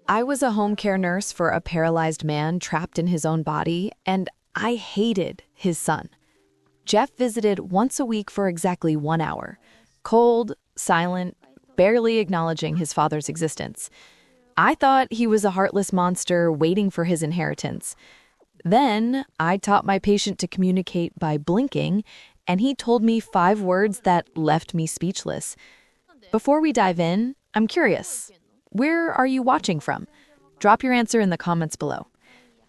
I was a home care nurse for a paralyzed man trapped in his own body, and I hated his son. Jeff visited once a week for exactly 1 hour. Cold, silent, barely acknowledging his father's existence. I thought he was a heartless monster waiting for his inheritance. Then I taught my patient to communicate by blinking, and he told me 5 words that left me speechless. Before we dive in, I'm curious. Where are you watching from? Drop your answer in the comments below.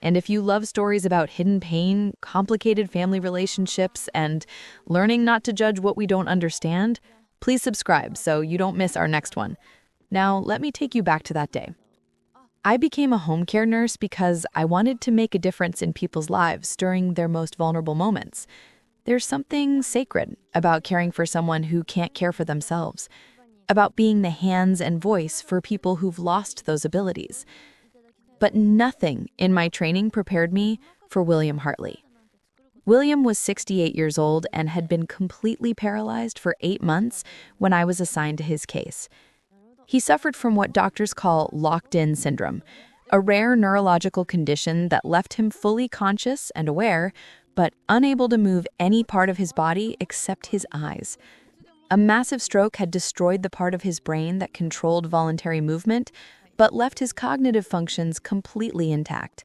And if you love stories about hidden pain, complicated family relationships, and learning not to judge what we don't understand, please subscribe so you don't miss our next one. Now, let me take you back to that day. I became a home care nurse because I wanted to make a difference in people's lives during their most vulnerable moments. There's something sacred about caring for someone who can't care for themselves, about being the hands and voice for people who've lost those abilities. But nothing in my training prepared me for William Hartley. William was 68 years old and had been completely paralyzed for 8 months when I was assigned to his case. He suffered from what doctors call locked-in syndrome, a rare neurological condition that left him fully conscious and aware, but unable to move any part of his body except his eyes. A massive stroke had destroyed the part of his brain that controlled voluntary movement, but left his cognitive functions completely intact.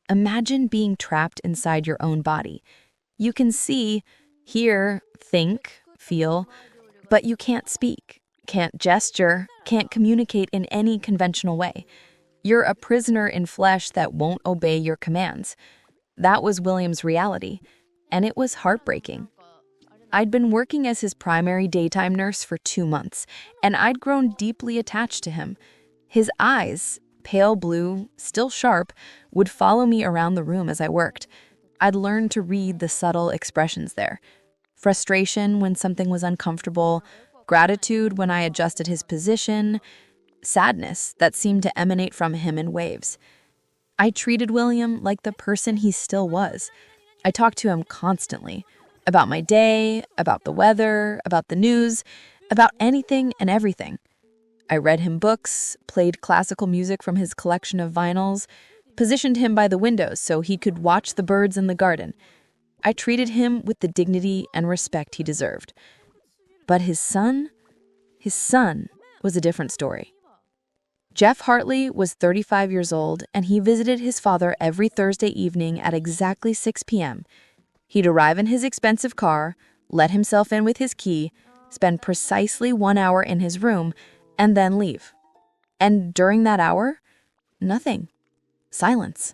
Imagine being trapped inside your own body. You can see, hear, think, feel, but you can't speak, can't gesture, can't communicate in any conventional way. You're a prisoner in flesh that won't obey your commands. That was William's reality, and it was heartbreaking. I'd been working as his primary daytime nurse for 2 months, and I'd grown deeply attached to him. His eyes, pale blue, still sharp, would follow me around the room as I worked. I'd learned to read the subtle expressions there. Frustration when something was uncomfortable, gratitude when I adjusted his position, sadness that seemed to emanate from him in waves. I treated William like the person he still was. I talked to him constantly. About my day, about the weather, about the news, about anything and everything. I read him books, played classical music from his collection of vinyls, positioned him by the windows so he could watch the birds in the garden. I treated him with the dignity and respect he deserved. But his son was a different story. Jeff Hartley was 35 years old, and he visited his father every Thursday evening at exactly 6 p.m. He'd arrive in his expensive car, let himself in with his key, spend precisely 1 hour in his room, and then leave. And during that hour, nothing. Silence.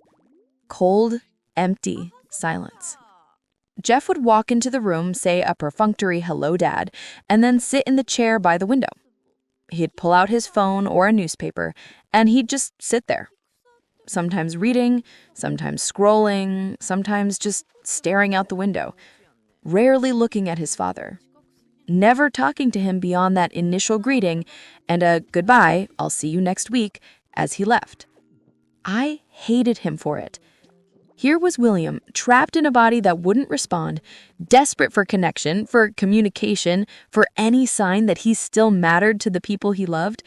Cold, empty silence. Jeff would walk into the room, say a perfunctory "hello, Dad," and then sit in the chair by the window. He'd pull out his phone or a newspaper, and he'd just sit there. Sometimes reading, sometimes scrolling, sometimes just staring out the window, rarely looking at his father, never talking to him beyond that initial greeting and a "goodbye, I'll see you next week" as he left. I hated him for it. Here was William, trapped in a body that wouldn't respond, desperate for connection, for communication, for any sign that he still mattered to the people he loved,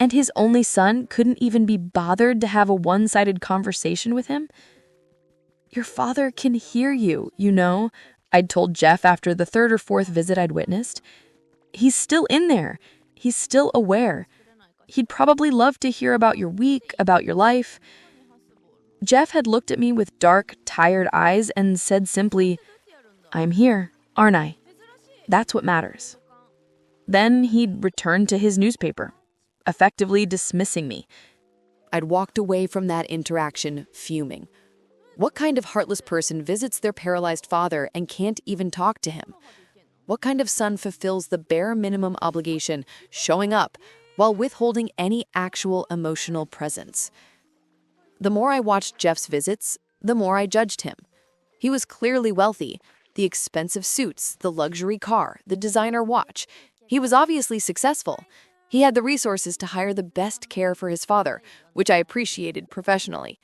and his only son couldn't even be bothered to have a one-sided conversation with him. "Your father can hear you, you know," I'd told Jeff after the 3rd or 4th visit I'd witnessed. "He's still in there. He's still aware. He'd probably love to hear about your week, about your life." Jeff had looked at me with dark, tired eyes and said simply, "I'm here, aren't I? That's what matters." Then he'd returned to his newspaper, effectively dismissing me. I'd walked away from that interaction fuming. What kind of heartless person visits their paralyzed father and can't even talk to him? What kind of son fulfills the bare minimum obligation, showing up, while withholding any actual emotional presence? The more I watched Jeff's visits, the more I judged him. He was clearly wealthy. The expensive suits, the luxury car, the designer watch. He was obviously successful. He had the resources to hire the best care for his father, which I appreciated professionally.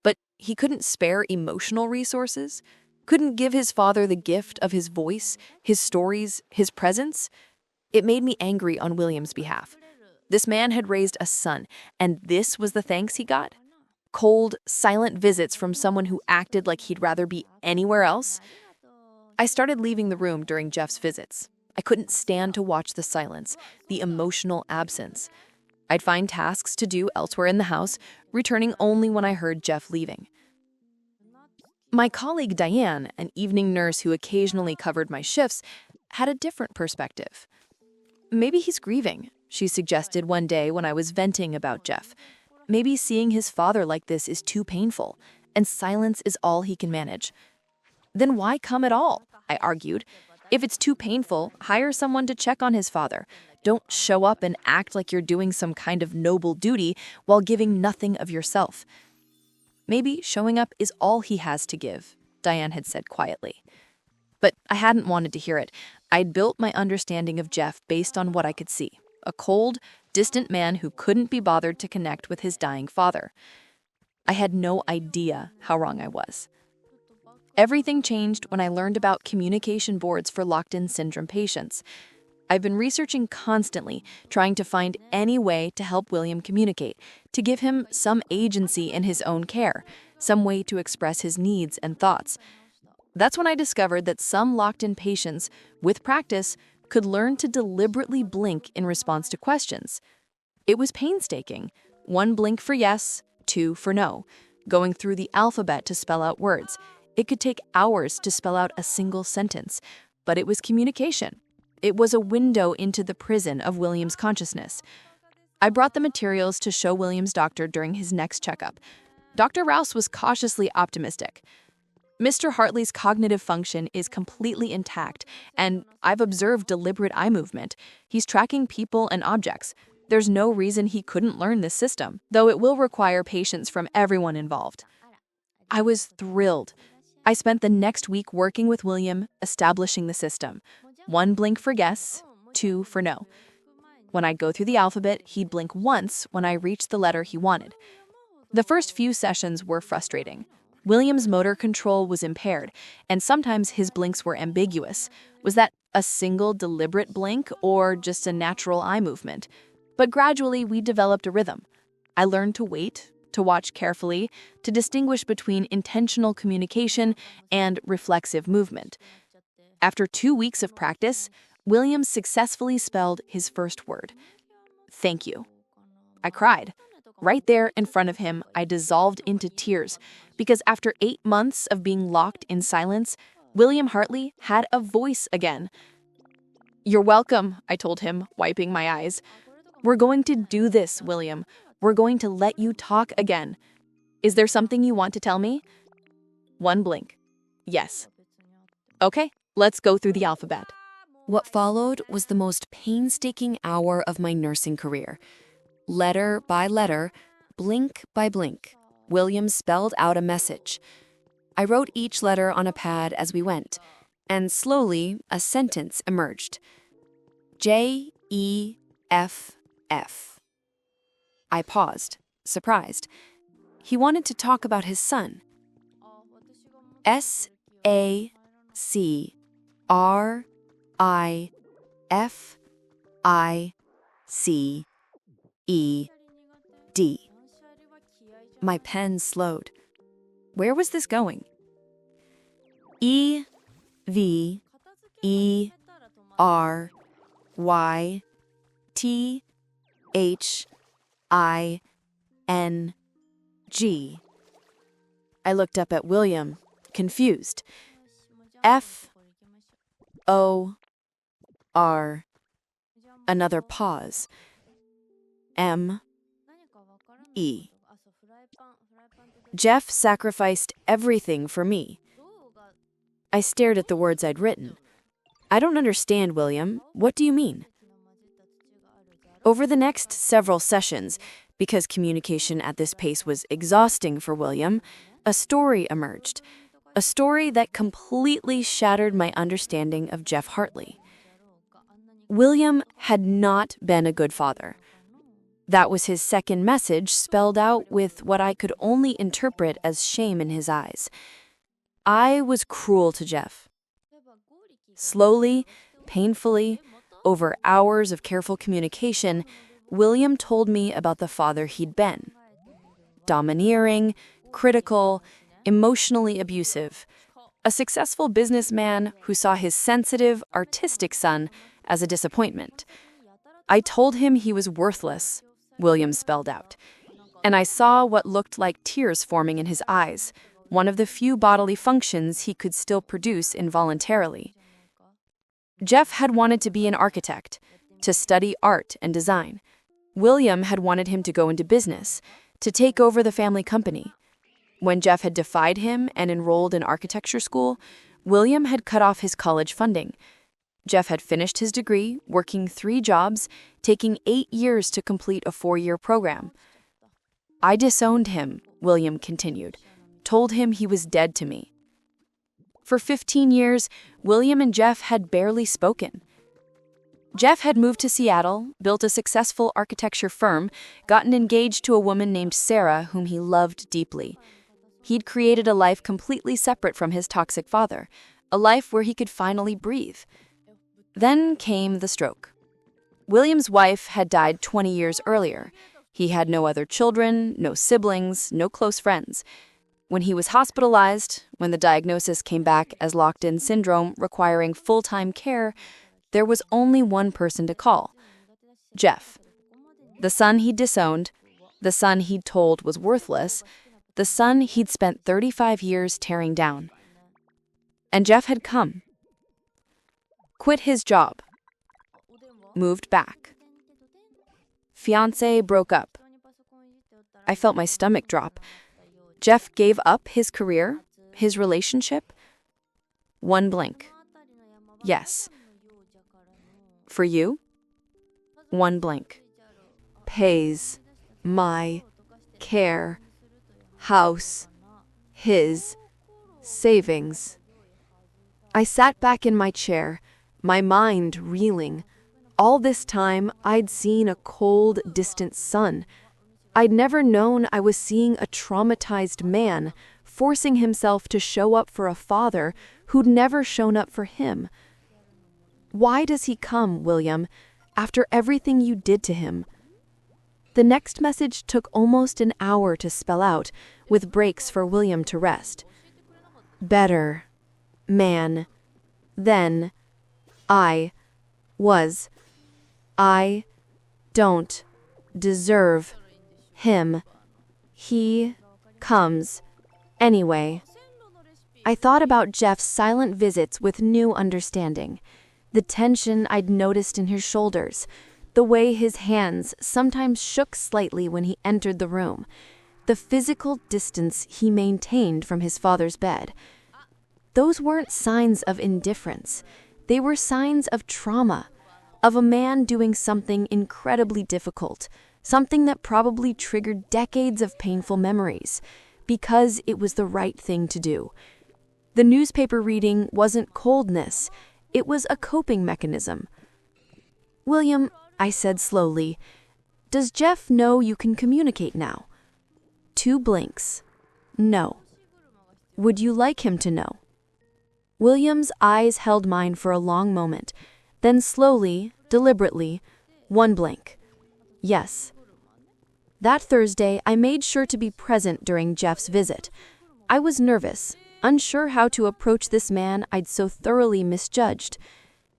But he couldn't spare emotional resources, couldn't give his father the gift of his voice, his stories, his presence. It made me angry on William's behalf. This man had raised a son, and this was the thanks he got? Cold, silent visits from someone who acted like he'd rather be anywhere else? I started leaving the room during Jeff's visits. I couldn't stand to watch the silence, the emotional absence. I'd find tasks to do elsewhere in the house, returning only when I heard Jeff leaving. My colleague Diane, an evening nurse who occasionally covered my shifts, had a different perspective. Maybe he's grieving, she suggested one day when I was venting about Jeff. Maybe seeing his father like this is too painful, and silence is all he can manage. Then why come at all? I argued. If it's too painful, hire someone to check on his father. Don't show up and act like you're doing some kind of noble duty while giving nothing of yourself. Maybe showing up is all he has to give, Diane had said quietly. But I hadn't wanted to hear it. I'd built my understanding of Jeff based on what I could see. A cold, distant man who couldn't be bothered to connect with his dying father. I had no idea how wrong I was. Everything changed when I learned about communication boards for locked-in syndrome patients. I've been researching constantly, trying to find any way to help William communicate, to give him some agency in his own care, some way to express his needs and thoughts. That's when I discovered that some locked-in patients, with practice, could learn to deliberately blink in response to questions. It was painstaking. 1 blink for yes, 2 for no, going through the alphabet to spell out words. It could take hours to spell out a single sentence, but it was communication. It was a window into the prison of William's consciousness. I brought the materials to show William's doctor during his next checkup. Dr. Rouse was cautiously optimistic. Mr. Hartley's cognitive function is completely intact, and I've observed deliberate eye movement. He's tracking people and objects. There's no reason he couldn't learn this system, though it will require patience from everyone involved. I was thrilled. I spent the next week working with William, establishing the system. 1 blink for yes, 2 for no. When I'd go through the alphabet, he'd blink once when I reached the letter he wanted. The first few sessions were frustrating. William's motor control was impaired, and sometimes his blinks were ambiguous. Was that a single deliberate blink or just a natural eye movement? But gradually, we developed a rhythm. I learned to wait, to watch carefully, to distinguish between intentional communication and reflexive movement. After 2 weeks of practice, William successfully spelled his first word. Thank you. I cried. Right there in front of him, I dissolved into tears because after 8 months of being locked in silence, William Hartley had a voice again. You're welcome, I told him, wiping my eyes. We're going to do this, William. We're going to let you talk again. Is there something you want to tell me? 1 blink. Yes. Okay, let's go through the alphabet. What followed was the most painstaking hour of my nursing career. Letter by letter, blink by blink, William spelled out a message. I wrote each letter on a pad as we went, and slowly a sentence emerged. J-E-F-F. I paused, surprised. He wanted to talk about his son. S-A-C-R-I-F-I-C-E-D. My pen slowed. Where was this going? E-V-E-R-Y-T-H-I-N-G. I looked up at William, confused. F-O-R. Another pause. M-E. Jeff sacrificed everything for me. I stared at the words I'd written. I don't understand, William. What do you mean? Over the next several sessions, because communication at this pace was exhausting for William, a story emerged. A story that completely shattered my understanding of Jeff Hartley. William had not been a good father. That was his second message, spelled out with what I could only interpret as shame in his eyes. I was cruel to Jeff. Slowly, painfully, over hours of careful communication, William told me about the father he'd been. Domineering, critical, emotionally abusive. A successful businessman who saw his sensitive, artistic son as a disappointment. I told him he was worthless, William spelled out. And I saw what looked like tears forming in his eyes, one of the few bodily functions he could still produce involuntarily. Jeff had wanted to be an architect, to study art and design. William had wanted him to go into business, to take over the family company. When Jeff had defied him and enrolled in architecture school, William had cut off his college funding. Jeff had finished his degree, working 3 jobs, taking 8 years to complete a 4-year program. I disowned him, William continued, told him he was dead to me. For 15 years, William and Jeff had barely spoken. Jeff had moved to Seattle, built a successful architecture firm, gotten engaged to a woman named Sarah whom he loved deeply. He'd created a life completely separate from his toxic father, a life where he could finally breathe. Then came the stroke. William's wife had died 20 years earlier. He had no other children, no siblings, no close friends. When he was hospitalized, when the diagnosis came back as locked-in syndrome requiring full-time care, there was only one person to call: Jeff. The son he'd disowned, the son he'd told was worthless, the son he'd spent 35 years tearing down. And Jeff had come. Quit his job. Moved back. Fiancé broke up. I felt my stomach drop. Jeff gave up his career, his relationship. One blink. Yes. For you? One blink. Pays. My. Care. House. His. Savings. I sat back in my chair, my mind reeling. All this time, I'd seen a cold, distant son. I'd never known I was seeing a traumatized man forcing himself to show up for a father who'd never shown up for him. Why does he come, William, after everything you did to him? The next message took almost an hour to spell out, with breaks for William to rest. Better. Man. Then. I don't deserve him. He comes anyway. I thought about Jeff's silent visits with new understanding. The tension I'd noticed in his shoulders, the way his hands sometimes shook slightly when he entered the room, the physical distance he maintained from his father's bed. Those weren't signs of indifference. They were signs of trauma, of a man doing something incredibly difficult, something that probably triggered decades of painful memories, because it was the right thing to do. The newspaper reading wasn't coldness, it was a coping mechanism. William, I said slowly, does Jeff know you can communicate now? 2 blinks. No. Would you like him to know? William's eyes held mine for a long moment, then slowly, deliberately, 1 blink. Yes. That Thursday, I made sure to be present during Jeff's visit. I was nervous, unsure how to approach this man I'd so thoroughly misjudged.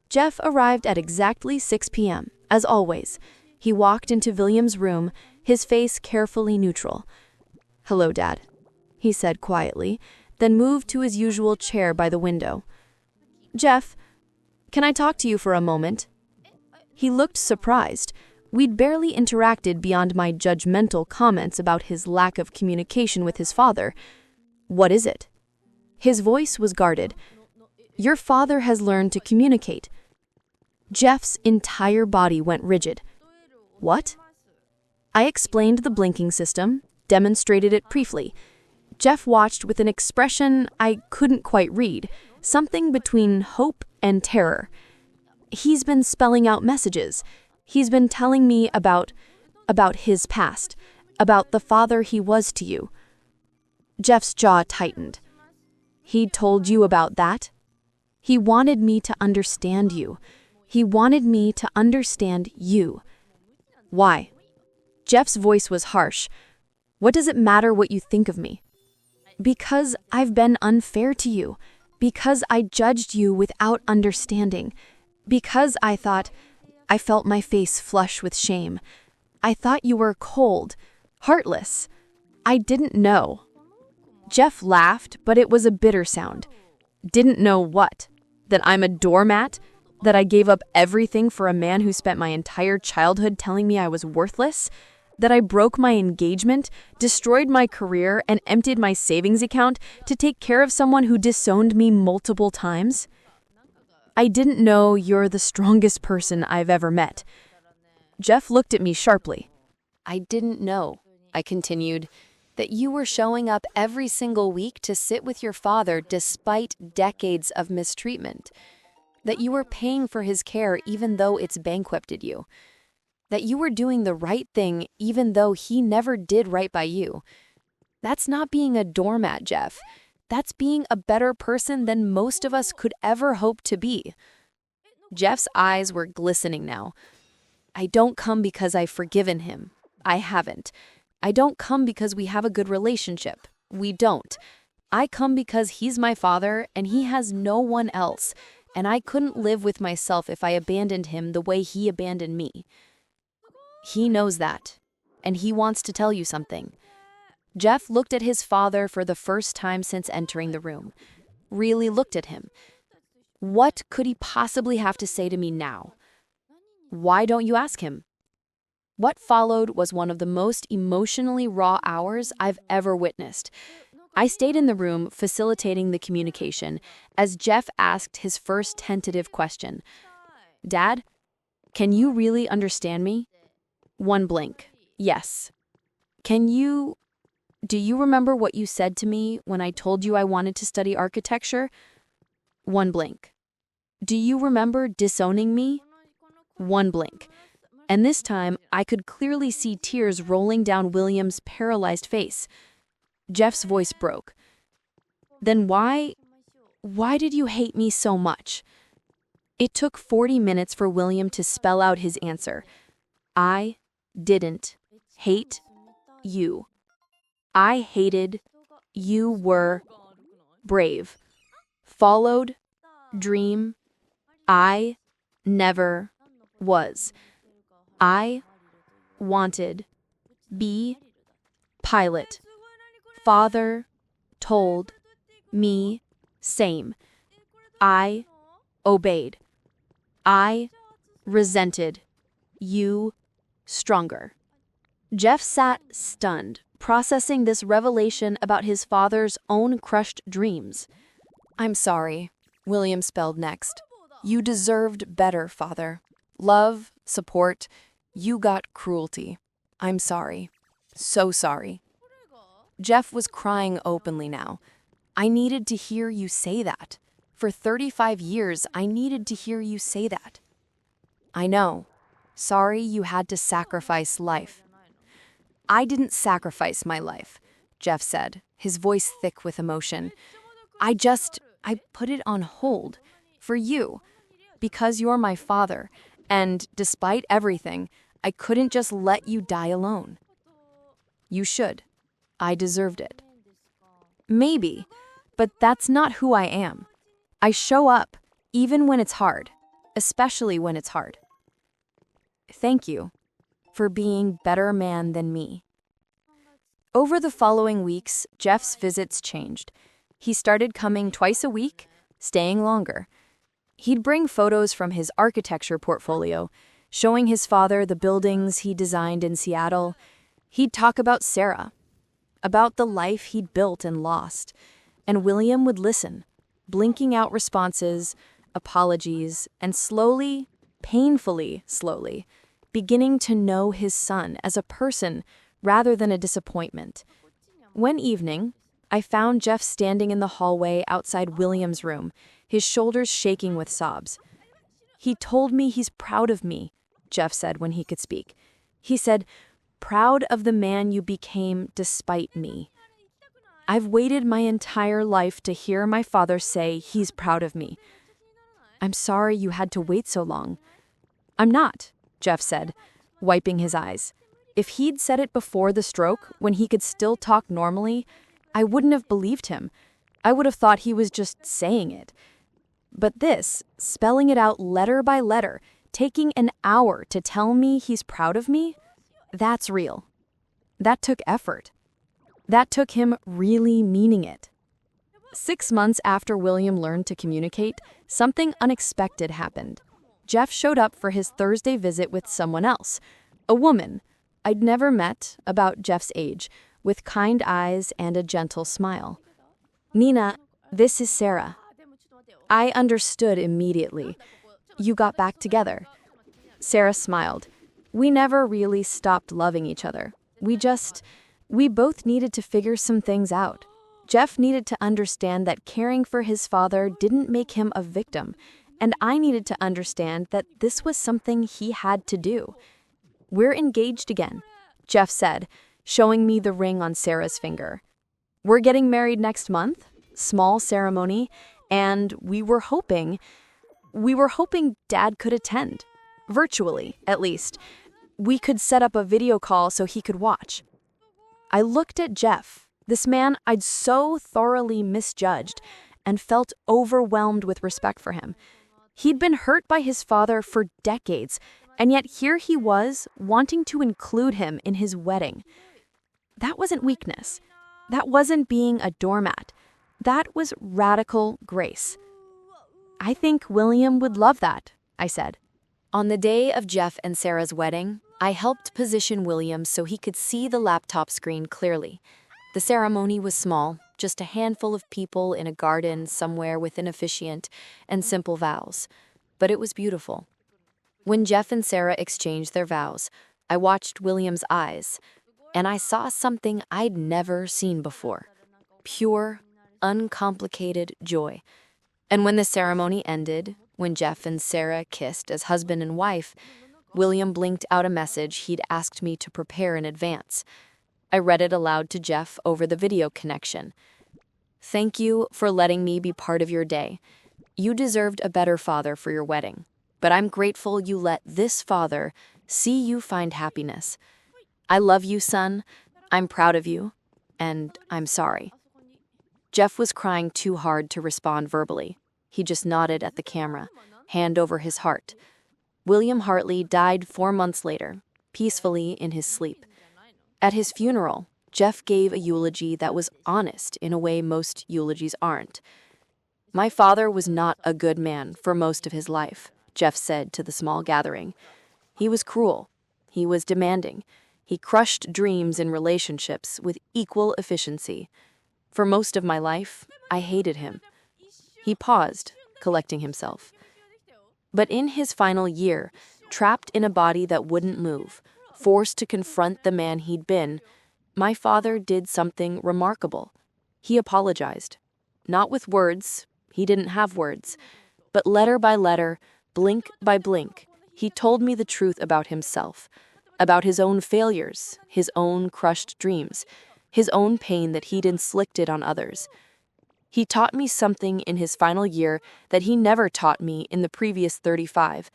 Jeff arrived at exactly 6 p.m., as always. He walked into William's room, his face carefully neutral. "Hello, Dad," he said quietly, then moved to his usual chair by the window. "Jeff, can I talk to you for a moment?" He looked surprised. We'd barely interacted beyond my judgmental comments about his lack of communication with his father. "What is it?" His voice was guarded. "Your father has learned to communicate." Jeff's entire body went rigid. "What?" I explained the blinking system, demonstrated it briefly. Jeff watched with an expression I couldn't quite read, something between hope and terror. "He's been spelling out messages. He's been telling me about his past, about the father he was to you." Jeff's jaw tightened. "He told you about that?" "He wanted me to understand you. He wanted me to understand you." Why? Jeff's voice was harsh. What does it matter what you think of me? Because I've been unfair to you. Because I judged you without understanding. Because I felt my face flush with shame. I thought you were cold, heartless. I didn't know. Jeff laughed, but it was a bitter sound. Didn't know what? That I'm a doormat? That I gave up everything for a man who spent my entire childhood telling me I was worthless? That I broke my engagement, destroyed my career, and emptied my savings account to take care of someone who disowned me multiple times? I didn't know you're the strongest person I've ever met. Jeff looked at me sharply. I didn't know, I continued, that you were showing up every single week to sit with your father despite decades of mistreatment. That you were paying for his care even though it's bankrupted you. That you were doing the right thing even though he never did right by you. That's not being a doormat, Jeff. That's being a better person than most of us could ever hope to be. Jeff's eyes were glistening now. I don't come because I've forgiven him. I haven't. I don't come because we have a good relationship. We don't. I come because he's my father and he has no one else, and I couldn't live with myself if I abandoned him the way he abandoned me. He knows that, and he wants to tell you something. Jeff looked at his father for the first time since entering the room. Really looked at him. What could he possibly have to say to me now? Why don't you ask him? What followed was one of the most emotionally raw hours I've ever witnessed. I stayed in the room facilitating the communication as Jeff asked his first tentative question. Dad, can you really understand me? One blink. Yes. Do you remember what you said to me when I told you I wanted to study architecture? One blink. Do you remember disowning me? One blink. And this time, I could clearly see tears rolling down William's paralyzed face. Jeff's voice broke. Then why did you hate me so much? It took 40 minutes for William to spell out his answer. I didn't hate you. I hated you were brave. Followed, dream. I never was. I wanted, be, pilot. Father, told, me, same. I obeyed. I resented, you, stronger. Jeff sat stunned, processing this revelation about his father's own crushed dreams. I'm sorry, William spelled next. You deserved better, Father. Love, support. You got cruelty. I'm sorry. So sorry. Jeff was crying openly now. I needed to hear you say that. For 35 years, I needed to hear you say that. I know. Sorry you had to sacrifice life. I didn't sacrifice my life, Jeff said, his voice thick with emotion. I put it on hold. For you. Because you're my father. And despite everything, I couldn't just let you die alone. You should. I deserved it. Maybe, but that's not who I am. I show up, even when it's hard, especially when it's hard. Thank you for being better man than me. Over the following weeks, Jeff's visits changed. He started coming twice a week, staying longer. He'd bring photos from his architecture portfolio, showing his father the buildings he designed in Seattle. He'd talk about Sarah, about the life he'd built and lost, and William would listen, blinking out responses, apologies, and slowly, painfully slowly, beginning to know his son as a person rather than a disappointment. One evening, I found Jeff standing in the hallway outside William's room, his shoulders shaking with sobs. He told me he's proud of me, Jeff said when he could speak. He said, proud of the man you became despite me. I've waited my entire life to hear my father say he's proud of me. I'm sorry you had to wait so long. I'm not, Jeff said. wiping his eyes. If he'd said it before the stroke, when he could still talk normally, I wouldn't have believed him. I would have thought he was just saying it. But this, spelling it out letter by letter, taking an hour to tell me he's proud of me, that's real. That took effort. That took him really meaning it. 6 months after William learned to communicate, something unexpected happened. Jeff showed up for his Thursday visit with someone else, a woman I'd never met, about Jeff's age, with kind eyes and a gentle smile. "Nina, this is Sarah." I understood immediately. "You got back together." Sarah smiled. "We never really stopped loving each other. We both needed to figure some things out. Jeff needed to understand that caring for his father didn't make him a victim, and I needed to understand that this was something he had to do. "We're engaged again," Jeff said, showing me the ring on Sarah's finger. "We're getting married next month, small ceremony, and we were hoping Dad could attend. Virtually, at least. We could set up a video call so he could watch." I looked at Jeff, this man I'd so thoroughly misjudged, and felt overwhelmed with respect for him. He'd been hurt by his father for decades, and yet here he was, wanting to include him in his wedding. That wasn't weakness. That wasn't being a doormat. That was radical grace. "I think William would love that," I said. On the day of Jeff and Sarah's wedding, I helped position William so he could see the laptop screen clearly. The ceremony was small, just a handful of people in a garden somewhere with an officiant and simple vows. But it was beautiful. When Jeff and Sarah exchanged their vows, I watched William's eyes, and I saw something I'd never seen before. Pure, uncomplicated joy. And when the ceremony ended, when Jeff and Sarah kissed as husband and wife, William blinked out a message he'd asked me to prepare in advance. I read it aloud to Jeff over the video connection. "Thank you for letting me be part of your day. You deserved a better father for your wedding, but I'm grateful you let this father see you find happiness. I love you, son. I'm proud of you, and I'm sorry." Jeff was crying too hard to respond verbally. He just nodded at the camera, hand over his heart. William Hartley died 4 months later, peacefully in his sleep. At his funeral, Jeff gave a eulogy that was honest in a way most eulogies aren't. "My father was not a good man for most of his life," Jeff said to the small gathering. "He was cruel. He was demanding. He crushed dreams and relationships with equal efficiency. For most of my life, I hated him." He paused, collecting himself. But in his final year, trapped in a body that wouldn't move, forced to confront the man he'd been, my father did something remarkable. He apologized. Not with words, he didn't have words, but letter by letter, blink by blink, he told me the truth about himself, about his own failures, his own crushed dreams, his own pain that he'd inflicted on others. He taught me something in his final year that he never taught me in the previous 35,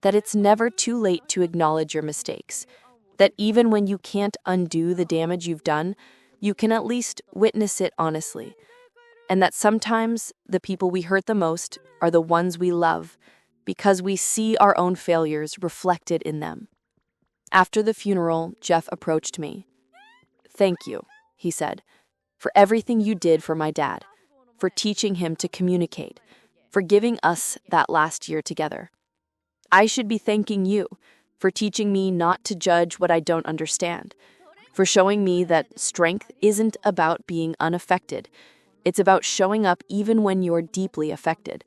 that it's never too late to acknowledge your mistakes, that even when you can't undo the damage you've done, you can at least witness it honestly, and that sometimes the people we hurt the most are the ones we love because we see our own failures reflected in them. After the funeral, Jeff approached me. "Thank you," he said, "for everything you did for my dad, for teaching him to communicate, for giving us that last year together. I should be thanking you for teaching me not to judge what I don't understand, for showing me that strength isn't about being unaffected. It's about showing up even when you're deeply affected.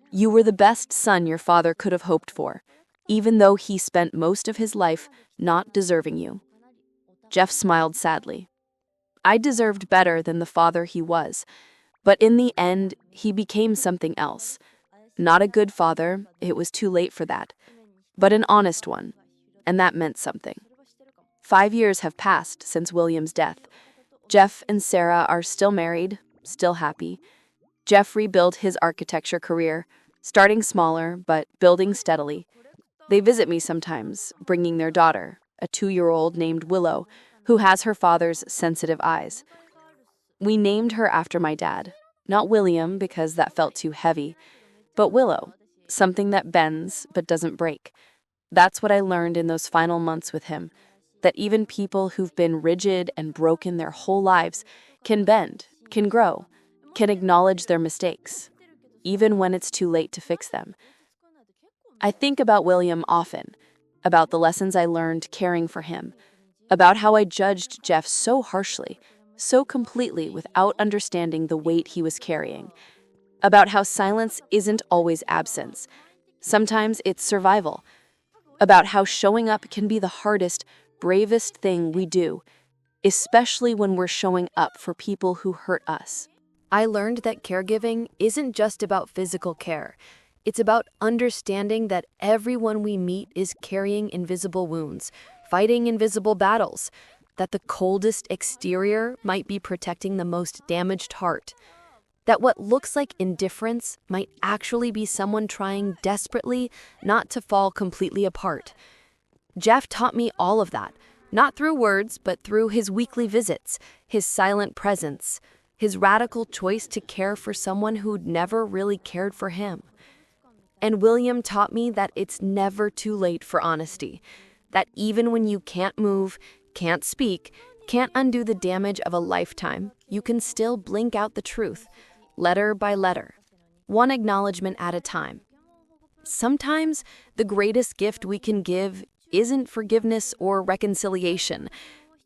You were the best son your father could have hoped for, even though he spent most of his life not deserving you." Jeff smiled sadly. I deserved better than the father he was, but in the end, he became something else. Not a good father, it was too late for that, but an honest one, and that meant something. 5 years have passed since William's death. Jeff and Sarah are still married, still happy. Jeff rebuilt his architecture career, starting smaller but building steadily. They visit me sometimes, bringing their daughter, a 2-year-old named Willow, who has her father's sensitive eyes. We named her after my dad, not William because that felt too heavy, but Willow, something that bends but doesn't break. That's what I learned in those final months with him, that even people who've been rigid and broken their whole lives can bend, can grow, can acknowledge their mistakes, even when it's too late to fix them. I think about William often, about the lessons I learned caring for him, about how I judged Jeff so harshly, so completely without understanding the weight he was carrying, about how silence isn't always absence. Sometimes it's survival, about how showing up can be the hardest, bravest thing we do, especially when we're showing up for people who hurt us. I learned that caregiving isn't just about physical care. It's about understanding that everyone we meet is carrying invisible wounds, fighting invisible battles, that the coldest exterior might be protecting the most damaged heart, that what looks like indifference might actually be someone trying desperately not to fall completely apart. Jeff taught me all of that, not through words, but through his weekly visits, his silent presence, his radical choice to care for someone who'd never really cared for him. And William taught me that it's never too late for honesty, that even when you can't move, can't speak, can't undo the damage of a lifetime, you can still blink out the truth, letter by letter, one acknowledgement at a time. Sometimes the greatest gift we can give isn't forgiveness or reconciliation.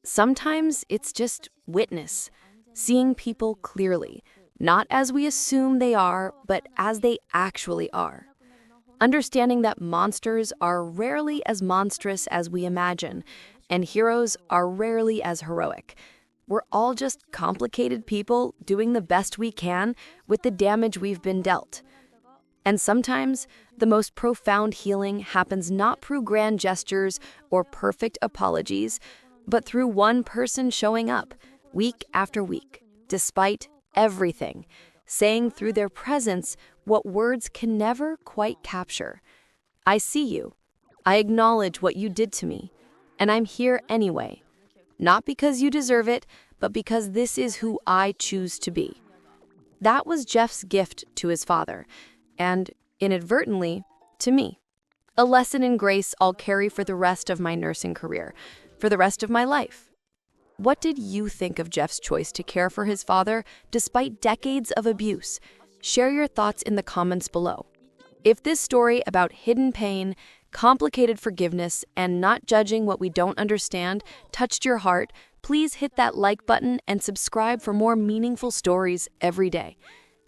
Sometimes it's just witness, seeing people clearly, not as we assume they are, but as they actually are. Understanding that monsters are rarely as monstrous as we imagine, and heroes are rarely as heroic. We're all just complicated people doing the best we can with the damage we've been dealt. And sometimes the most profound healing happens not through grand gestures or perfect apologies, but through one person showing up, week after week, despite everything, saying through their presence what words can never quite capture. I see you. I acknowledge what you did to me, and I'm here anyway. Not because you deserve it, but because this is who I choose to be. That was Jeff's gift to his father, and, inadvertently, to me. A lesson in grace I'll carry for the rest of my nursing career, for the rest of my life. What did you think of Jeff's choice to care for his father despite decades of abuse? Share your thoughts in the comments below. If this story about hidden pain, complicated forgiveness, and not judging what we don't understand touched your heart, please hit that like button and subscribe for more meaningful stories every day.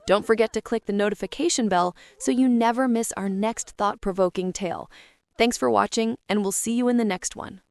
Don't forget to click the notification bell so you never miss our next thought-provoking tale. Thanks for watching, and we'll see you in the next one.